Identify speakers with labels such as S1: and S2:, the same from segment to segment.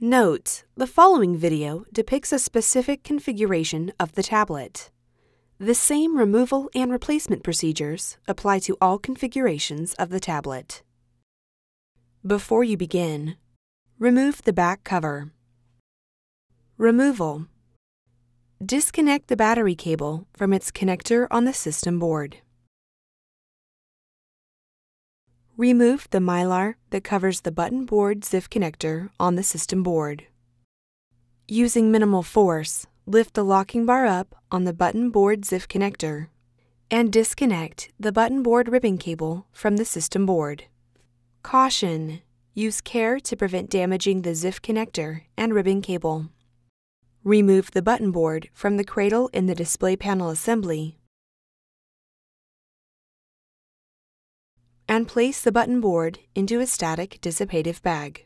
S1: Note: the following video depicts a specific configuration of the tablet. The same removal and replacement procedures apply to all configurations of the tablet. Before you begin, remove the back cover. Removal. Disconnect the battery cable from its connector on the system board. Remove the mylar that covers the button board ZIF connector on the system board. Using minimal force, lift the locking bar up on the button board ZIF connector and disconnect the button board ribbon cable from the system board. Caution: use care to prevent damaging the ZIF connector and ribbon cable. Remove the button board from the cradle in the display panel assembly and place the button board into a static dissipative bag.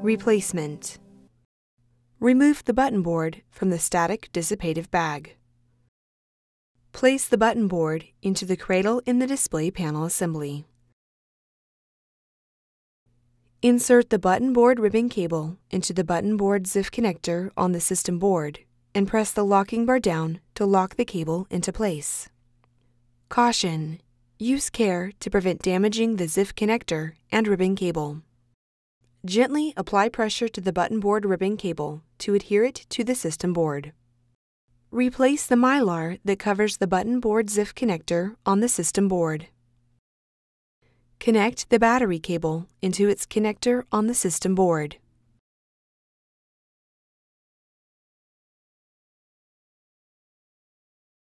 S1: Replacement. Remove the button board from the static dissipative bag. Place the button board into the cradle in the display panel assembly. Insert the button board ribbon cable into the button board ZIF connector on the system board and press the locking bar down to lock the cable into place. Caution: use care to prevent damaging the ZIF connector and ribbon cable. Gently apply pressure to the button board ribbon cable to adhere it to the system board. Replace the mylar that covers the button board ZIF connector on the system board. Connect the battery cable into its connector on the system board.